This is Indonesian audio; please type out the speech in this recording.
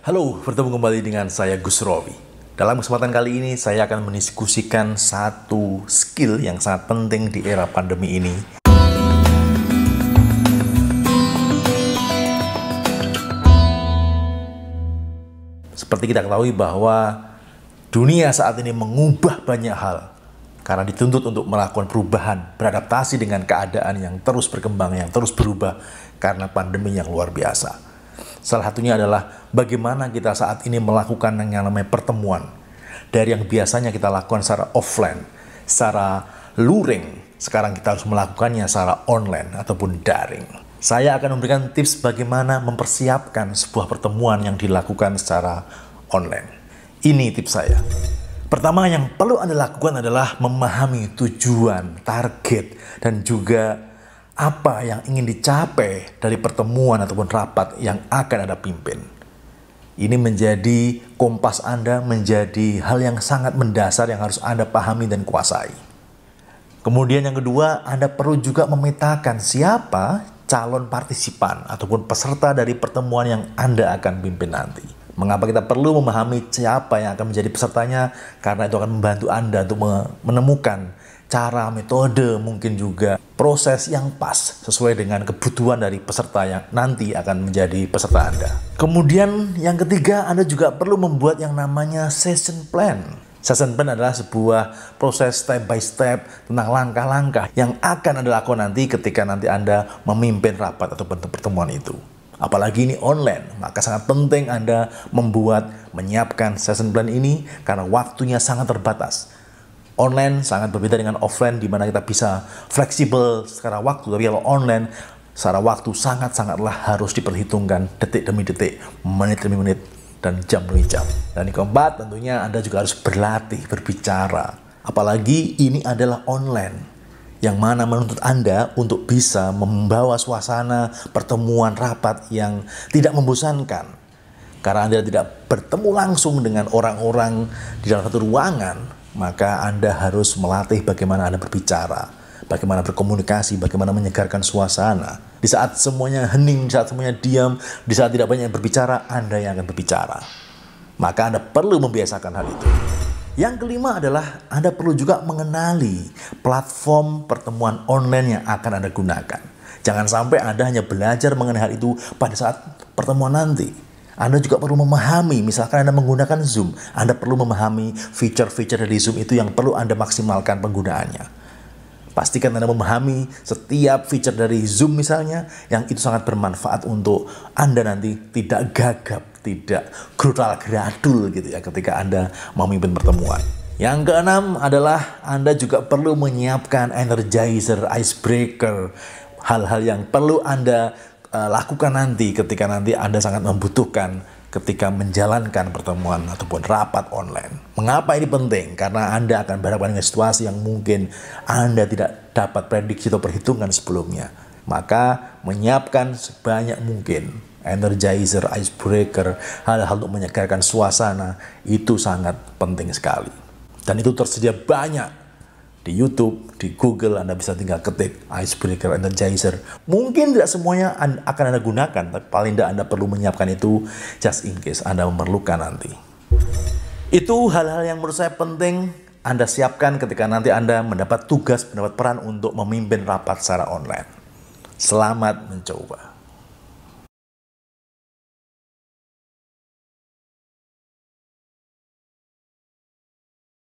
Halo, bertemu kembali dengan saya Gus Rowi. Dalam kesempatan kali ini saya akan mendiskusikan satu skill yang sangat penting di era pandemi ini. Seperti kita ketahui bahwa dunia saat ini mengubah banyak hal karena dituntut untuk melakukan perubahan, beradaptasi dengan keadaan yang terus berkembang, yang terus berubah karena pandemi yang luar biasa. Salah satunya adalah bagaimana kita saat ini melakukan yang namanya pertemuan. Dari yang biasanya kita lakukan secara offline, secara luring, sekarang kita harus melakukannya secara online ataupun daring. Saya akan memberikan tips bagaimana mempersiapkan sebuah pertemuan yang dilakukan secara online. Ini tips saya. Pertama yang perlu Anda lakukan adalah memahami tujuan, target, dan juga apa yang ingin dicapai dari pertemuan ataupun rapat yang akan Anda pimpin. Ini menjadi kompas Anda, menjadi hal yang sangat mendasar yang harus Anda pahami dan kuasai. Kemudian yang kedua, Anda perlu juga memetakan siapa calon partisipan ataupun peserta dari pertemuan yang Anda akan pimpin nanti. Mengapa kita perlu memahami siapa yang akan menjadi pesertanya? Karena itu akan membantu Anda untuk menemukan cara, metode, mungkin juga proses yang pas sesuai dengan kebutuhan dari peserta yang nanti akan menjadi peserta Anda. Kemudian yang ketiga, Anda juga perlu membuat yang namanya session plan. Session plan adalah sebuah proses step by step tentang langkah-langkah yang akan Anda lakukan nanti ketika nanti Anda memimpin rapat atau pertemuan itu. Apalagi ini online, maka sangat penting Anda menyiapkan session plan ini karena waktunya sangat terbatas. Online sangat berbeda dengan offline di mana kita bisa fleksibel secara waktu, tapi kalau online secara waktu sangat-sangatlah harus diperhitungkan detik demi detik, menit demi menit, dan jam demi jam. Dan yang keempat tentunya Anda juga harus berlatih berbicara. Apalagi ini adalah online, yang mana menuntut Anda untuk bisa membawa suasana pertemuan rapat yang tidak membosankan. Karena Anda tidak bertemu langsung dengan orang-orang di dalam satu ruangan, maka Anda harus melatih bagaimana Anda berbicara, bagaimana berkomunikasi, bagaimana menyegarkan suasana. Di saat semuanya hening, di saat semuanya diam, di saat tidak banyak yang berbicara, Anda yang akan berbicara. Maka Anda perlu membiasakan hal itu. Yang kelima adalah Anda perlu juga mengenali platform pertemuan online yang akan Anda gunakan. Jangan sampai Anda hanya belajar mengenai hal itu pada saat pertemuan nanti. Anda juga perlu memahami, misalkan Anda menggunakan Zoom, Anda perlu memahami fitur-fitur dari Zoom itu yang perlu Anda maksimalkan penggunaannya. Pastikan Anda memahami setiap fitur dari Zoom misalnya, yang itu sangat bermanfaat untuk Anda nanti tidak gagap, tidak geral-geradul gitu ya ketika Anda memimpin pertemuan. Yang keenam adalah Anda juga perlu menyiapkan energizer, icebreaker, hal-hal yang perlu Anda lakukan nanti ketika nanti Anda sangat membutuhkan ketika menjalankan pertemuan ataupun rapat online. Mengapa ini penting? Karena Anda akan berhadapan dengan situasi yang mungkin Anda tidak dapat prediksi atau perhitungan sebelumnya. Maka menyiapkan sebanyak mungkin energizer, icebreaker, hal-hal untuk menyegarkan suasana itu sangat penting sekali. Dan itu tersedia banyak di YouTube, di Google. Anda bisa tinggal ketik icebreaker, energizer. Mungkin tidak semuanya akan Anda gunakan, tapi paling tidak Anda perlu menyiapkan itu just in case Anda memerlukan nanti. Itu hal-hal yang menurut saya penting Anda siapkan ketika nanti Anda mendapat tugas, mendapat peran untuk memimpin rapat secara online. Selamat mencoba.